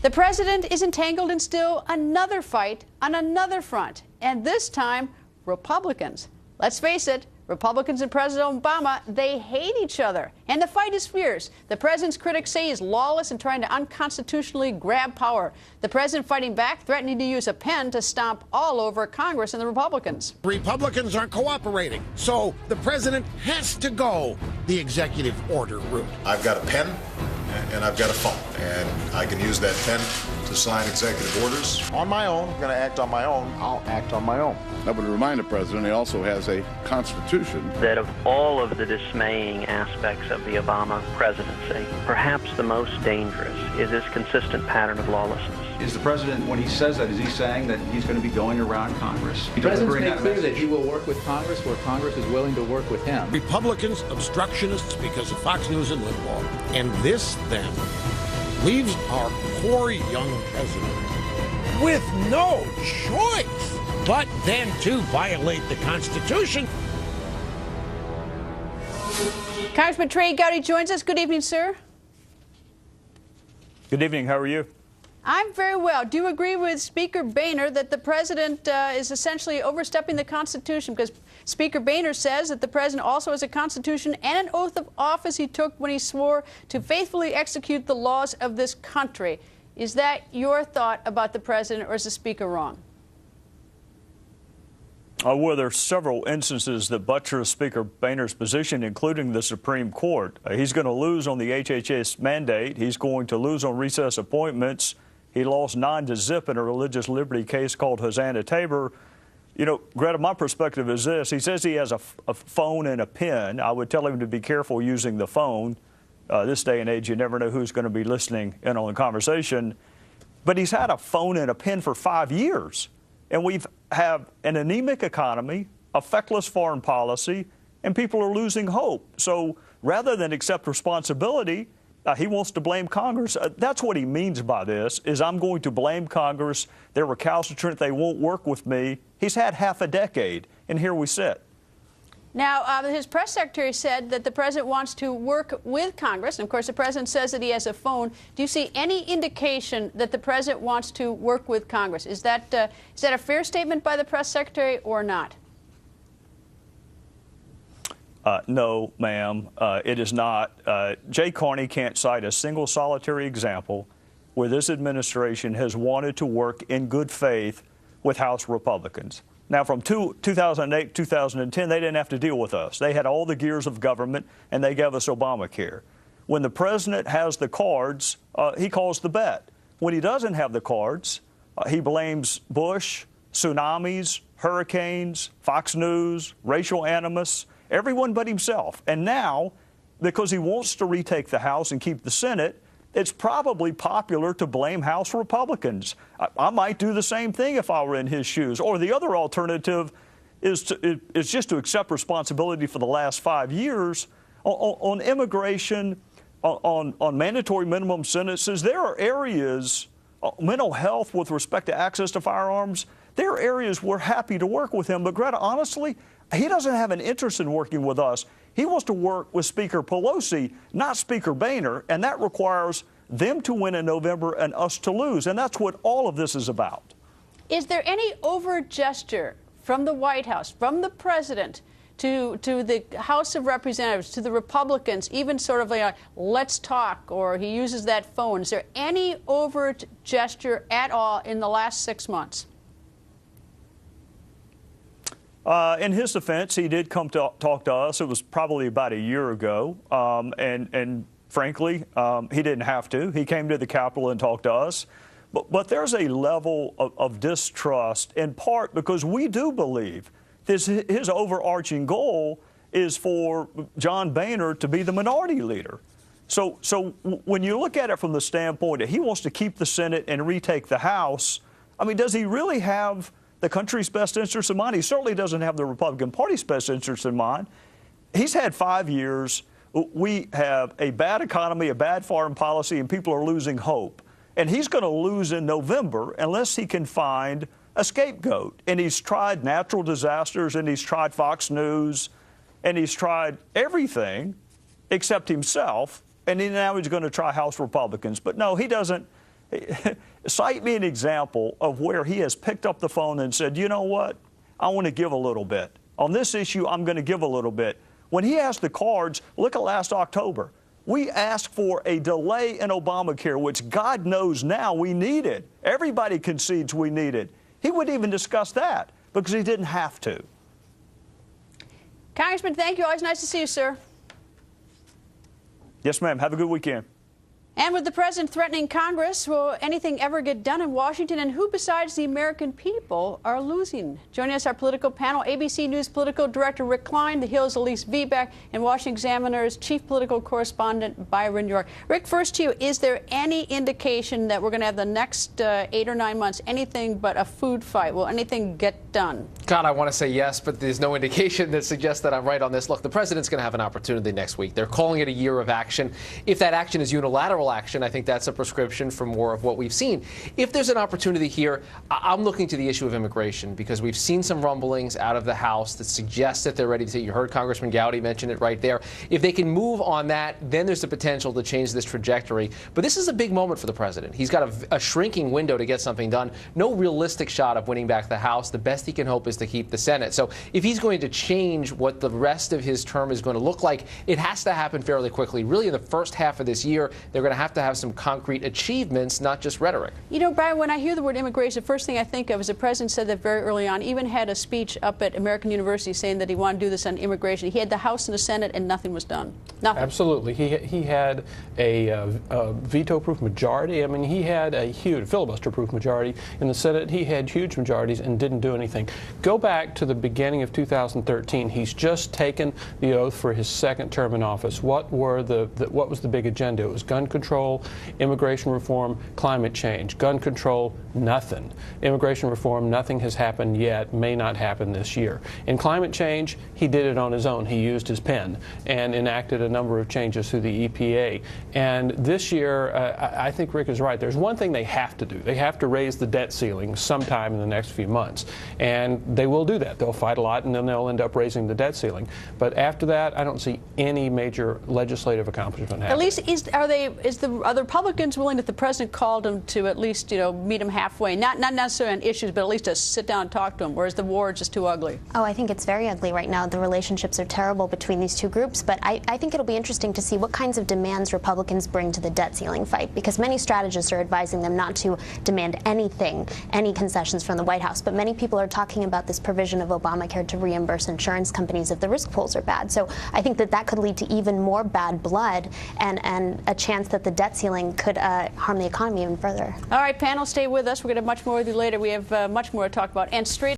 The president is entangled in still another fight on another front, and this time, Republicans. Let's face it, Republicans and President Obama, they hate each other, and the fight is fierce. The president's critics say he's lawless and trying to unconstitutionally grab power. The president fighting back, threatening to use a pen to stomp all over Congress and the Republicans. Republicans aren't cooperating, so the president has to go the executive order route. I've got a pen and I've got a phone, and I can use that pen to sign executive orders. On my own, I'm going to act on my own. I'll act on my own. I would remind the president he also has a constitution. That of all of the dismaying aspects of the Obama presidency, perhaps the most dangerous is his consistent pattern of lawlessness. Is the president, when he says that, is he saying that he's going to be going around Congress? The president's made clear that he will work with Congress where Congress is willing to work with him. Republicans, obstructionists because of Fox News and Limbaugh. And this, then, leaves our poor young president with no choice but then to violate the Constitution. Congressman Trey Gowdy joins us. Good evening, sir. Good evening. How are you? I'm very well. Do you agree with Speaker Boehner that the president is essentially overstepping the Constitution? Because Speaker Boehner says that the president also has a Constitution and an oath of office he took when he swore to faithfully execute the laws of this country. Is that your thought about the president, or is the Speaker wrong? Well, there are several instances that buttress Speaker Boehner's position, including the Supreme Court. He's going to lose on the HHS mandate. He's going to lose on recess appointments. He lost 9-0 in a religious liberty case called Hosanna Tabor. You know, Greta, my perspective is this. He says he has a phone and a pen. I would tell him to be careful using the phone. This day and age, you never know who's going to be listening in on the conversation. But he's had a phone and a pen for 5 years. And we have an anemic economy, a feckless foreign policy, and people are losing hope. So rather than accept responsibility, he wants to blame Congress. That's what he means by this, is I'm going to blame Congress. They're recalcitrant. They won't work with me. He's had half a decade, and here we sit. Now, his press secretary said that the president wants to work with Congress. And, of course, the president says that he has a phone. Do you see any indication that the president wants to work with Congress? Is that a fair statement by the press secretary or not? No, ma'am, it is not. Jay Carney can't cite a single solitary example where this administration has wanted to work in good faith with House Republicans. Now, from 2008, 2010, they didn't have to deal with us. They had all the gears of government, and they gave us Obamacare. When the president has the cards, he calls the bet. When he doesn't have the cards, he blames Bush, tsunamis, hurricanes, Fox News, racial animus, everyone but himself. And now, because he wants to retake the House and keep the Senate, it's probably popular to blame House Republicans. I might do the same thing if I were in his shoes. Or the other alternative is just to accept responsibility for the last 5 years on immigration, on mandatory minimum sentences. There are areas, mental health with respect to access to firearms, there are areas we're happy to work with him. But Greta, honestly, he doesn't have an interest in working with us. He wants to work with Speaker Pelosi, not Speaker Boehner, and that requires them to win in November and us to lose. And that's what all of this is about. Is there any overt gesture from the White House, from the president, to the House of Representatives, to the Republicans, even sort of like, let's talk, or he uses that phone? Is there any overt gesture at all in the last 6 months? In his defense, he did come to talk to us. It was probably about a year ago. And frankly, he didn't have to. He came to the Capitol and talked to us. But there's a level of distrust, in part because we do believe his overarching goal is for John Boehner to be the minority leader. So when you look at it from the standpoint that he wants to keep the Senate and retake the House, I mean, does he really have the country's best interest in mind? He certainly doesn't have the Republican Party's best interest in mind. He's had 5 years. We have a bad economy, a bad foreign policy, and people are losing hope. And he's going to lose in November unless he can find a scapegoat. And he's tried natural disasters, and he's tried Fox News, and he's tried everything except himself. And now he's going to try House Republicans. But no, he doesn't Cite me an example of where he has picked up the phone and said, you know what, I want to give a little bit. On this issue, I'm going to give a little bit. When he asked the cards, look at last October. We asked for a delay in Obamacare, which God knows now we needed. Everybody concedes we needed. He wouldn't even discuss that because he didn't have to. Congressman, thank you. Always nice to see you, sir. Yes, ma'am. Have a good weekend. And with the president threatening Congress, will anything ever get done in Washington? And who besides the American people are losing? Joining us, our political panel, ABC News political director Rick Klein, The Hill's Elise Viebeck, and Washington Examiner's chief political correspondent Byron York. Rick, first to you, is there any indication that we're going to have the next 8 or 9 months anything but a food fight? Will anything get done? God, I want to say yes, but there's no indication that suggests that I'm right on this. Look, the president's going to have an opportunity next week. They're calling it a year of action. If that action is unilateral action, I think that's a prescription for more of what we've seen. If there's an opportunity here, I'm looking to the issue of immigration because we've seen some rumblings out of the House that suggest that they're ready to take. You heard Congressman Gowdy mention it right there. If they can move on that, then there's the potential to change this trajectory. But this is a big moment for the president. He's got a shrinking window to get something done. No realistic shot of winning back the House. The best he can hope is to keep the Senate. So if he's going to change what the rest of his term is going to look like, it has to happen fairly quickly. Really, in the first half of this year, they're going to have some concrete achievements, not just rhetoric. You know, Brian, when I hear the word immigration, the first thing I think of is the president said that very early on, even had a speech up at American University saying that he wanted to do this on immigration. He had the House and the Senate, and nothing was done. Nothing. Absolutely. He had a veto-proof majority. I mean, he had a huge filibuster-proof majority. In the Senate, he had huge majorities and didn't do anything. Go back to the beginning of 2013. He's just taken the oath for his second term in office. What was the big agenda? It was gun control, immigration reform, climate change. Gun control, nothing. Immigration reform, nothing has happened yet, may not happen this year. In climate change, he did it on his own. He used his pen and enacted a number of changes through the EPA. And this year, I think Rick is right. There's one thing they have to do. They have to raise the debt ceiling sometime in the next few months. And they will do that. They'll fight a lot, and then they'll end up raising the debt ceiling. But after that, I don't see any major legislative accomplishment happening. At least, are the Republicans willing, if the president called them, to at least, meet him halfway? Not necessarily on issues, but at least to sit down and talk to him, or is the war just too ugly? Oh, I think it's very ugly right now. The relationships are terrible between these two groups, but I think it'll be interesting to see what kinds of demands Republicans bring to the debt ceiling fight, because many strategists are advising them not to demand anything, any concessions from the White House, but many people are talking about this provision of Obamacare to reimburse insurance companies if the risk pools are bad. So I think that could lead to even more bad blood and a chance that the debt ceiling could harm the economy even further. All right, panel, stay with us. We're going to have much more with you later. We have much more to talk about. And straight